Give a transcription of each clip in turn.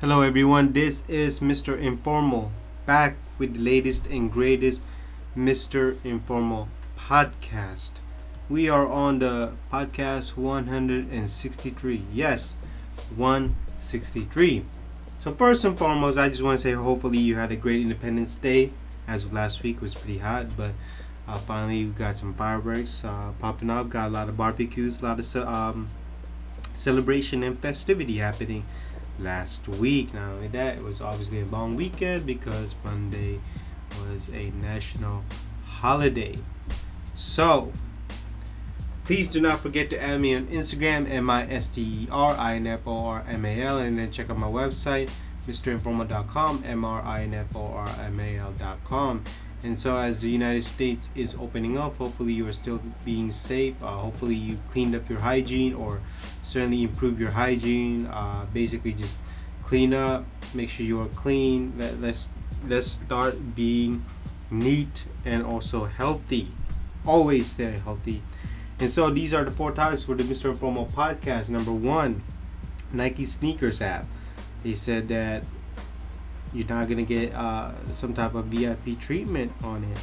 Hello everyone, this is Mr. Informal back with the latest and greatest Mr. Informal podcast. We are on the podcast 163. Yes, 163. So first and foremost, I just want to say hopefully you had a great Independence Day. As of last week, it was pretty hot, but finally we got some fireworks popping up. Got a lot of barbecues, a lot of celebration and festivity happening last week. Not only that, it was obviously a long weekend because Monday was a national holiday. So please do not forget to add me on Instagram MISTERINFORMAL, and then check out my website mrinformal.com, MRINFORMAL.com. And so as the United States is opening up, hopefully you are still being safe. Hopefully you cleaned up your hygiene, or certainly improve your hygiene. Basically just clean up, make sure you are clean. Let's start being neat and also healthy. Always stay healthy. And so these are the 4 topics for the Mr. Informal podcast. Number 1, Nike sneakers app. They said that you're not going to get some type of VIP treatment on it.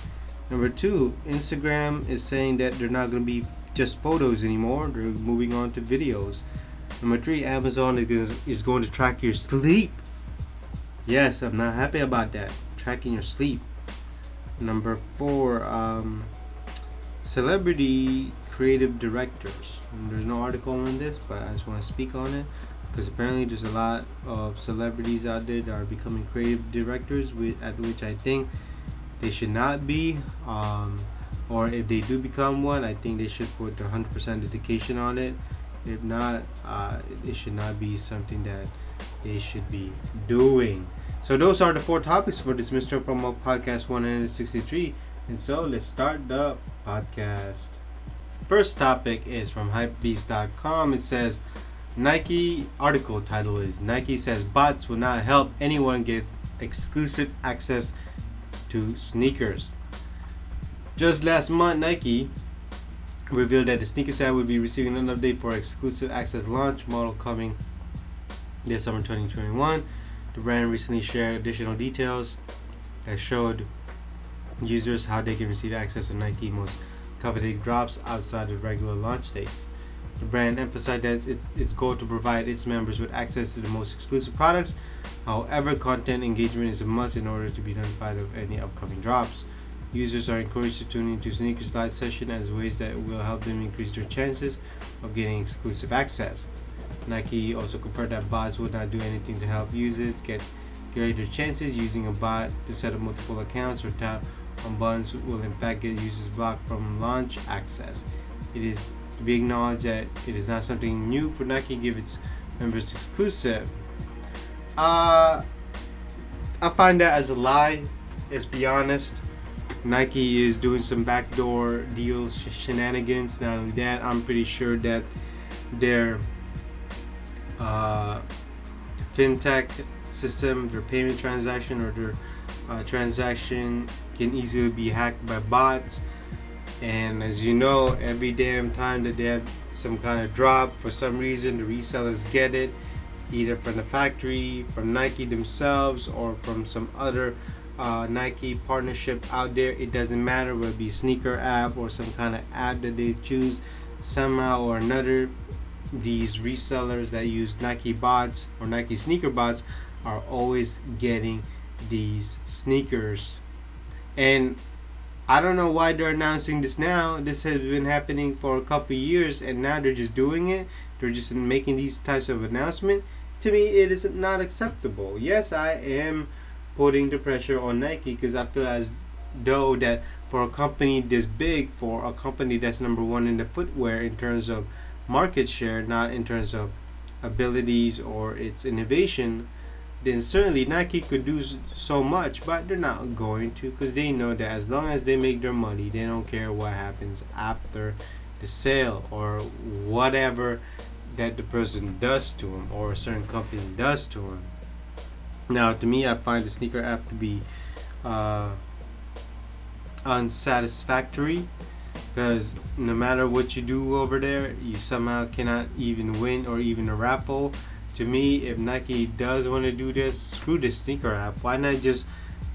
Number 2, Instagram is saying that they're not going to be just photos anymore. They're moving on to videos. Number 3, Amazon is going to track your sleep. Yes, I'm not happy about that. Tracking your sleep. Number 4, celebrity creative directors. And there's no article on this, but I just want to speak on it. Because apparently there's a lot of celebrities out there that are becoming creative directors, at which I think they should not be. Or if they do become one, I think they should put their 100% dedication on it. If not, it should not be something that they should be doing. So those are the 4 topics for this Mr. Promo Podcast 163. And so let's start the podcast. First topic is from hypebeast.com. It says, Nike article title is Nike says bots will not help anyone get exclusive access to sneakers. Just last month, Nike revealed that the sneakers app would be receiving an update for exclusive access launch model coming this summer 2021. The brand recently shared additional details that showed users how they can receive access to Nike most coveted drops outside of regular launch dates. The brand emphasized that its goal to provide its members with access to the most exclusive products. However, content engagement is a must in order to be notified of any upcoming drops. Users are encouraged to tune into Sneakers Live session as ways that will help them increase their chances of getting exclusive access. Nike also confirmed that bots would not do anything to help users get greater chances. Using a bot to set up multiple accounts or tap on buttons will in fact get users blocked from launch access. It is to be acknowledged that it is not something new for Nike to give its members exclusive. I find that as a lie. Let's be honest. Nike is doing some backdoor deals, shenanigans. Not only that, I'm pretty sure that their fintech system, their payment transaction, or their transaction can easily be hacked by bots. And as you know, every damn time that they have some kind of drop, for some reason the resellers get it, either from the factory, from Nike themselves, or from some other Nike partnership out there. It doesn't matter, whether it be sneaker app or some kind of app that they choose. Somehow or another, these resellers that use Nike bots or Nike sneaker bots are always getting these sneakers. And I don't know why they're announcing this now. This has been happening for a couple of years, and now they're just doing it. They're just making these types of announcements. To me, it is not acceptable. Yes, I am putting the pressure on Nike because I feel as though that for a company this big, for a company that's number 1 in the footwear in terms of market share, not in terms of abilities or its innovation, then certainly Nike could do so much, but they're not going to, because they know that as long as they make their money, they don't care what happens after the sale or whatever that the person does to them or a certain company does to them. Now, to me, I find the sneaker app to be unsatisfactory, because no matter what you do over there, you somehow cannot even win or even a raffle. To me, if Nike does want to do this, screw this sneaker app. Why not just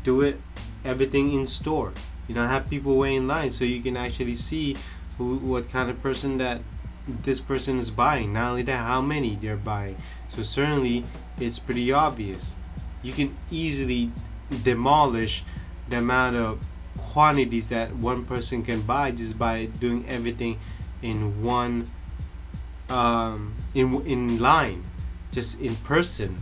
do it everything in store? Have people wait in line so you can actually see what kind of person that this person is buying. Not only that, how many they're buying. So certainly, it's pretty obvious. You can easily demolish the amount of quantities that one person can buy just by doing everything in one in line, just in person.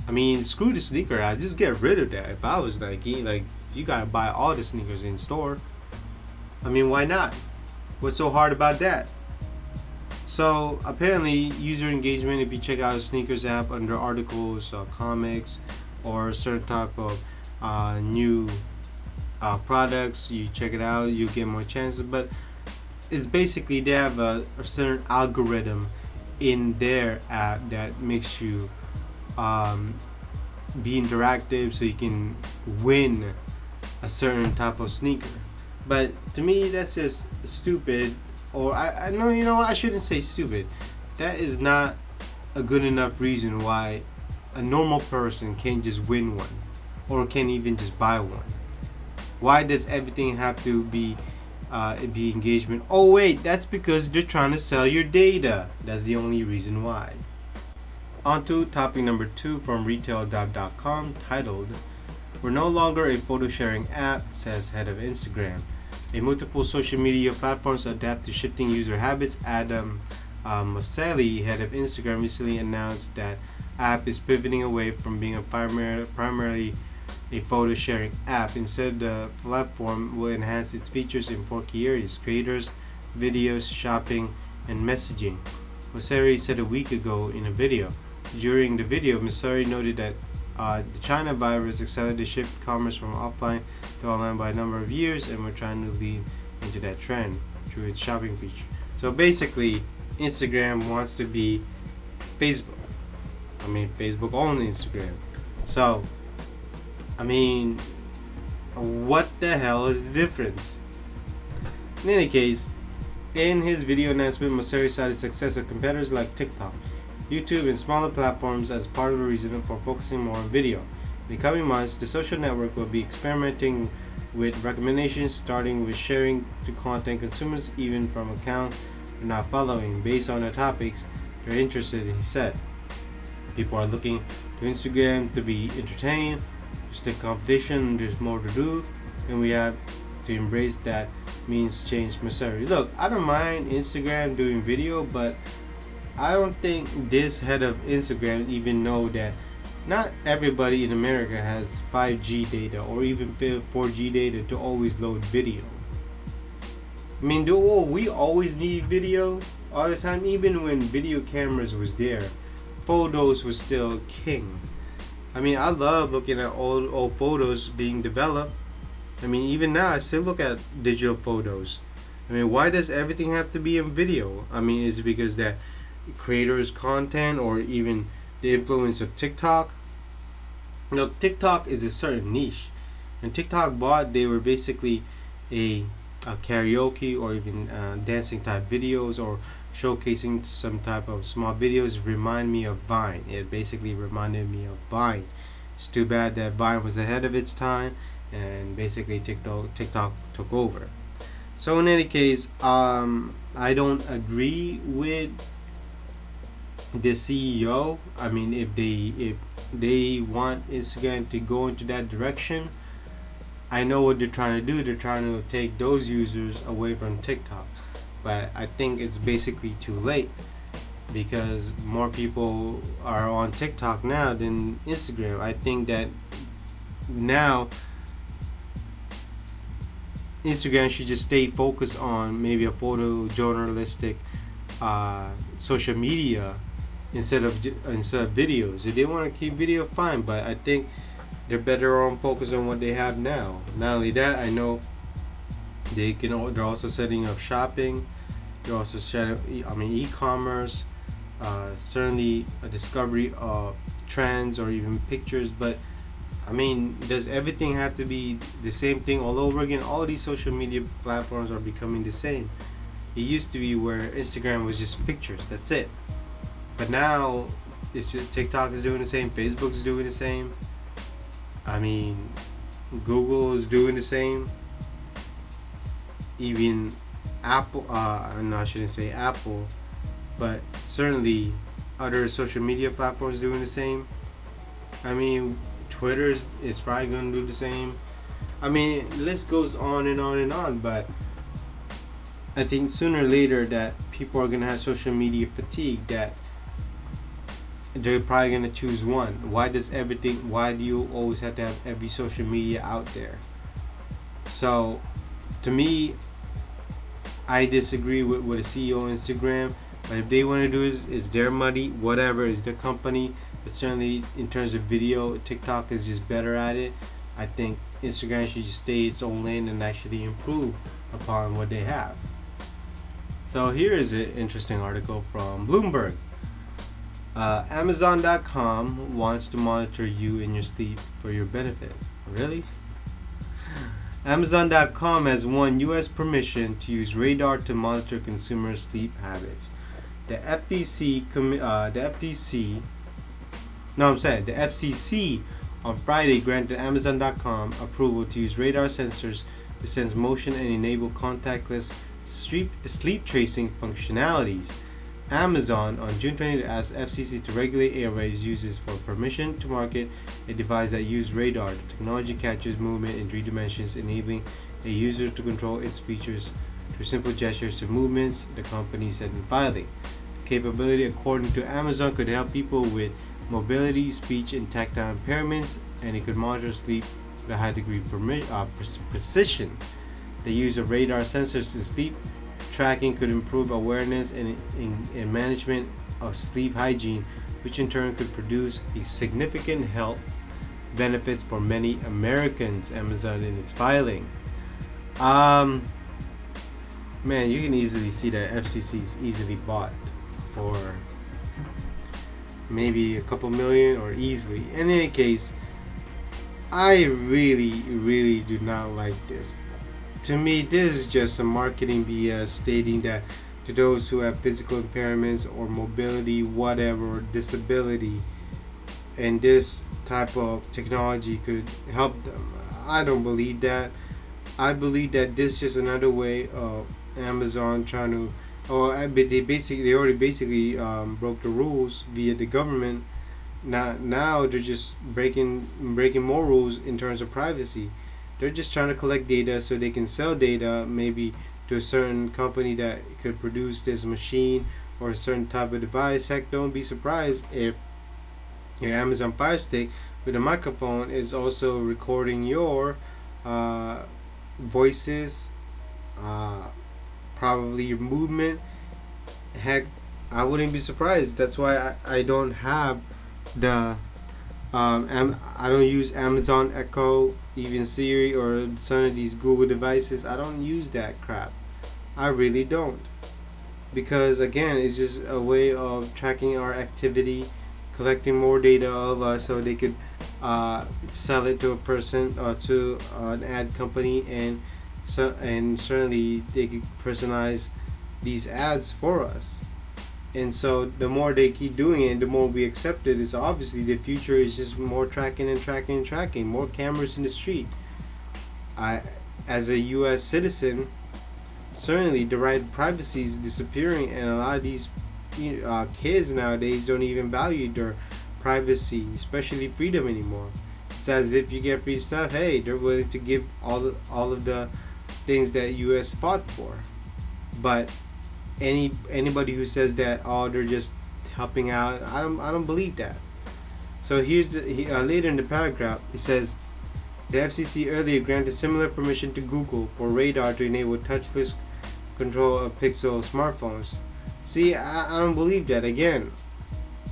I mean, screw the sneaker. I just get rid of that. If I was Nike, like, you gotta buy all the sneakers in store. I mean, why not? What's so hard about that? So apparently, user engagement. If you check out a sneakers app under articles, comics, or a certain type of new products, you check it out, you get more chances. But it's basically they have a certain algorithm in their app that makes you be interactive, so you can win a certain type of sneaker. But to me, that's just stupid. Or I know, what, I shouldn't say stupid. That is not a good enough reason why a normal person can't just win one, or can't even just buy one. Why does everything have to be engagement? Oh wait, that's because they're trying to sell your data. That's the only reason why. On to topic number 2 from retail.com, titled, "We're no longer a photo sharing app," says head of Instagram. A multiple social media platforms adapt to shifting user habits. Adam Mosseli, head of Instagram, recently announced that app is pivoting away from being primarily a photo sharing app. Instead, the platform will enhance its features in 4 key areas: creators, videos, shopping, and messaging. Mosseri said a week ago in a video. During the video, Mosseri noted that the China virus accelerated the shift commerce from offline to online by a number of years, and we're trying to lead into that trend through its shopping feature. So basically, Instagram wants to be Facebook. I mean, Facebook owns Instagram. So, I mean, what the hell is the difference? In any case, in his video announcement, Mosseri cited the success of competitors like TikTok, YouTube, and smaller platforms as part of the reason for focusing more on video. In the coming months, the social network will be experimenting with recommendations, starting with sharing to content consumers even from accounts they're not following based on the topics they're interested in, he said. People are looking to Instagram to be entertained, to stick competition, there's more to do, and we have to embrace that means change Mosseri. Look, I don't mind Instagram doing video, but I don't think this head of Instagram even know that not everybody in America has 5G data or even 4G data to always load video. I mean, do we always need video all the time? Even when video cameras was there, photos was still king. I mean, I love looking at old photos being developed. I mean, even now I still look at digital photos. I mean, why does everything have to be in video? I mean, is it because that creators content, or even the influence of TikTok? TikTok is a certain niche, and TikTok they were basically a karaoke or even dancing type videos, or showcasing some type of small videos. Remind me of Vine. It basically reminded me of Vine. It's too bad that Vine was ahead of its time, and basically TikTok took over. So in any case, I don't agree with the CEO. I mean, if they want Instagram to go into that direction, I know what they're trying to do. They're trying to take those users away from TikTok, but I think it's basically too late, because more people are on TikTok now than Instagram. I think that now Instagram should just stay focused on maybe a photojournalistic social media instead of videos. If they want to keep video, fine, but I think they're better on focus on what they have now. Not only that, I know they're also setting up shopping. They're also e-commerce, certainly a discovery of trends or even pictures. But I mean, does everything have to be the same thing all over again? All these social media platforms are becoming the same. It used to be where Instagram was just pictures, that's it. But now, TikTok is doing the same. Facebook's doing the same. I mean, Google is doing the same. Even Apple. No, I shouldn't say Apple, but certainly other social media platforms doing the same. I mean, Twitter is probably going to do the same. I mean, the list goes on and on and on, but I think sooner or later that people are going to have social media fatigue, that they're probably going to choose one. Why do you always have to have every social media out there? So, to me, I disagree with the CEO of Instagram, but if they want to do is their money, whatever, is their company. But certainly in terms of video, TikTok is just better at it. I think Instagram should just stay its own lane and actually improve upon what they have. So here is an interesting article from Bloomberg. Amazon.com wants to monitor you in your sleep for your benefit. Really? Amazon.com has won U.S. permission to use radar to monitor consumer sleep habits. The FCC on Friday granted Amazon.com approval to use radar sensors to sense motion and enable contactless sleep tracing functionalities. Amazon on June 20th asked FCC to regulate Airways users for permission to market a device that uses radar. The technology captures movement in 3 dimensions, enabling a user to control its features through simple gestures and movements, the company said in filing. The capability, according to Amazon, could help people with mobility, speech, and tactile impairments, and it could monitor sleep with a high degree of precision. The use of radar sensors in sleep tracking could improve awareness and management of sleep hygiene, which in turn could produce a significant health benefits for many Americans, Amazon in its filing. Man, you can easily see that FCC is easily bought for maybe a couple million or easily. In any case, I really do not like this. To me, this is just a marketing BS stating that to those who have physical impairments or mobility, whatever, disability, and this type of technology could help them. I don't believe that. I believe that this is just another way of Amazon trying to, they already basically broke the rules via the government. Now they're just breaking more rules in terms of privacy. They're just trying to collect data so they can sell data maybe to a certain company that could produce this machine or a certain type of device. Heck, don't be surprised if your Amazon Fire Stick with a microphone is also recording your voices, probably your movement. Heck, I wouldn't be surprised. That's why I don't have the I don't use Amazon Echo, even Siri, or some of these Google devices. I don't use that crap. I really don't. Because again, it's just a way of tracking our activity, collecting more data of us so they could sell it to a person, to an ad company, and certainly they could personalize these ads for us. And so the more they keep doing it, the more we accept it. Is obviously the future is just more tracking, more cameras in the street. As a U.S. citizen, certainly the right to privacy is disappearing, and a lot of these kids nowadays don't even value their privacy, especially freedom anymore. It's as if you get free stuff, hey, they're willing to give all of the things that U.S. fought for. But anybody who says that they're just helping out, I don't believe that. So here's later in the paragraph it says the FCC earlier granted similar permission to Google for radar to enable touchless control of Pixel smartphones. See, I don't believe that. Again,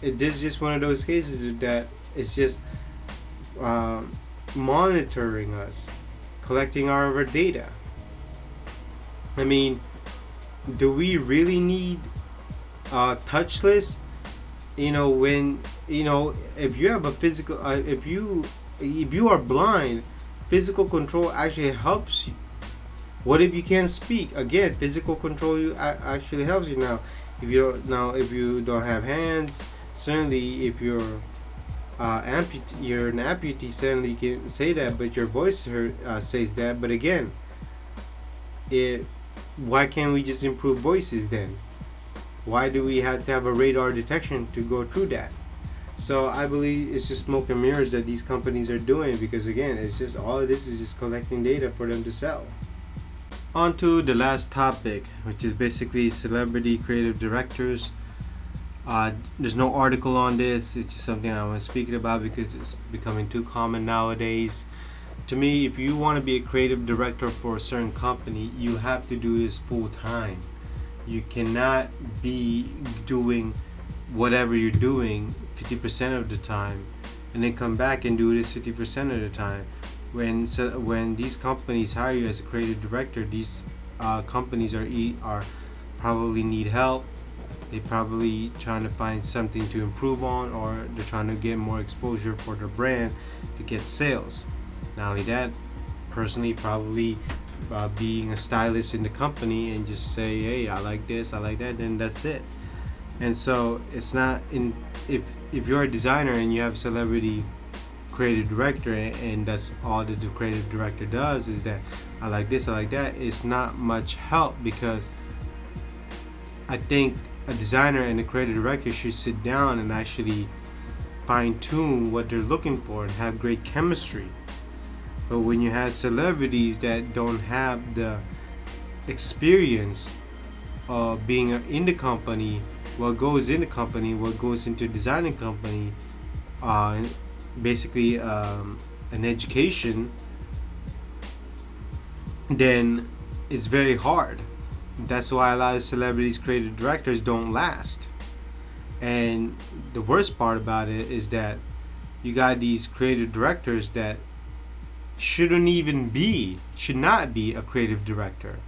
this is just one of those cases that it's just monitoring us, collecting our data. I mean, do we really need touchless? When if you have a physical, if you are blind, physical control actually helps you. What if you can't speak? Again, physical control actually helps you. Now, If you don't have hands, certainly if you're you're an amputee, certainly you can say that, but your voice says that. But again, why can't we just improve voices then? Why do we have to have a radar detection to go through that? So I believe it's just smoke and mirrors that these companies are doing, because again, it's just all of this is just collecting data for them to sell. On to the last topic, which is basically celebrity creative directors. There's no article on this. It's just something I want to speak about because it's becoming too common nowadays. To me, if you want to be a creative director for a certain company, you have to do this full time. You cannot be doing whatever you're doing 50% of the time and then come back and do this 50% of the time. When these companies hire you as a creative director, these companies are probably need help. They probably trying to find something to improve on, or they're trying to get more exposure for their brand to get sales. Not only that, personally probably being a stylist in the company and just say, hey, I like this, I like that, then that's it. And so it's not in if you're a designer and you have a celebrity creative director and that's all that the creative director does is that I like this, I like that, it's not much help, because I think a designer and a creative director should sit down and actually fine tune what they're looking for and have great chemistry. But when you have celebrities that don't have the experience of being in the company, what goes in the company, what goes into designing company, basically an education, then it's very hard. That's why a lot of celebrities, creative directors don't last. And the worst part about it is that you got these creative directors that should not be a creative director.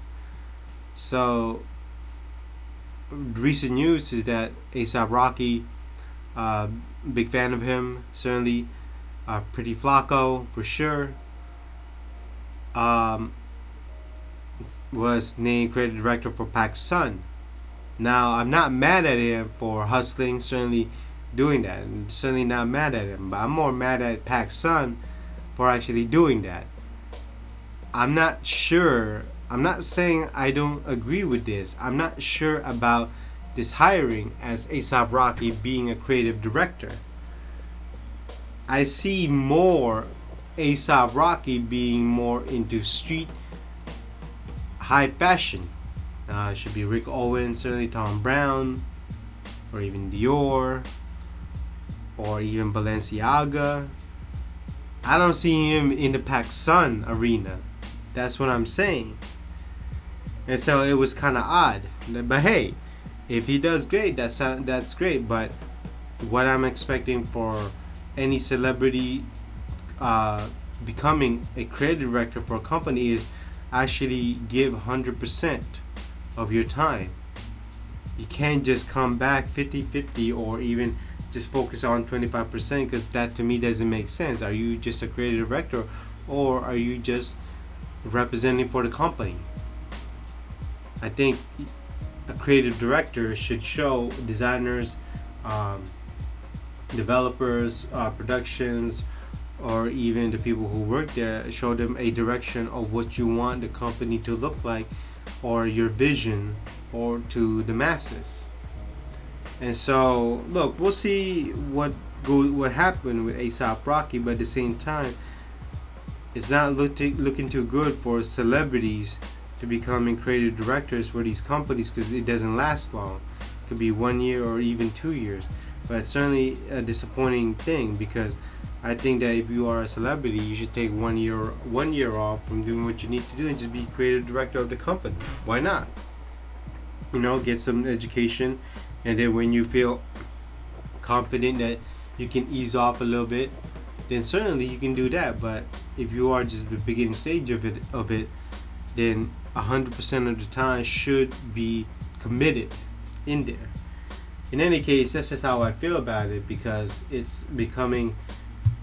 So recent news is that A$AP Rocky, big fan of him, certainly. Pretty Flacco for sure, was named creative director for Pac's son. Now I'm not mad at him for hustling, certainly doing that, and certainly not mad at him, but I'm more mad at Pac's son for actually doing that. I'm not sure. I'm not saying I don't agree with this. I'm not sure about this hiring as A$AP Rocky being a creative director. I see more A$AP Rocky being more into street high fashion. It should be Rick Owens, certainly Tom Brown, or even Dior, or even Balenciaga. I don't see him in the Pac's son arena. That's what I'm saying. And so it was kind of odd. But hey, if he does great, that's great. But what I'm expecting for any celebrity becoming a creative director for a company is actually give 100% of your time. You can't just come back 50-50 or even just focus on 25%, because that to me doesn't make sense. Are you just a creative director, or are you just representing for the company? I think a creative director should show designers, developers, productions, or even the people who work there, show them a direction of what you want the company to look like, or your vision, or to the masses. And so, look, we'll see what happened with A$AP Rocky, but at the same time, it's not looking too good for celebrities to becoming creative directors for these companies, because it doesn't last long. It could be 1 year or even 2 years. But it's certainly a disappointing thing, because I think that if you are a celebrity, you should take 1 year off from doing what you need to do and just be creative director of the company. Why not? Get some education, and then when you feel confident that you can ease off a little bit, then certainly you can do that. But if you are just the beginning stage of it, then 100% of the time should be committed in there. In any case, that's just how I feel about it, because it's becoming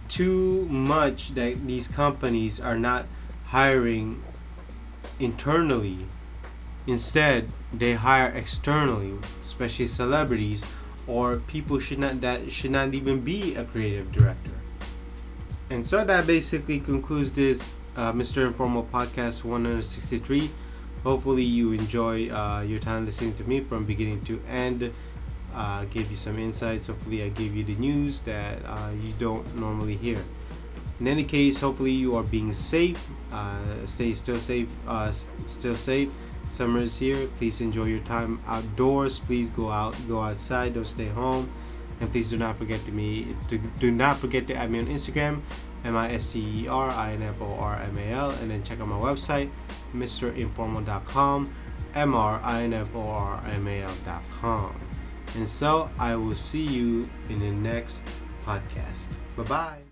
too much that these companies are not hiring internally Instead, they hire externally, especially celebrities or people that should not even be a creative director. And so that basically concludes this Mr. Informal Podcast 163. Hopefully you enjoy your time listening to me from beginning to end. Gave you some insights. Hopefully I gave you the news that you don't normally hear. In any case, hopefully you are being safe. Stay still safe. Still safe. Summer is here. Please enjoy your time outdoors. Please go outside. Don't stay home. And please do not forget to add me on Instagram, MISTERINFORMAL, and then check out my website, mrinformal.com, MRINFORMAL.com. And so I will see you in the next podcast. Bye bye.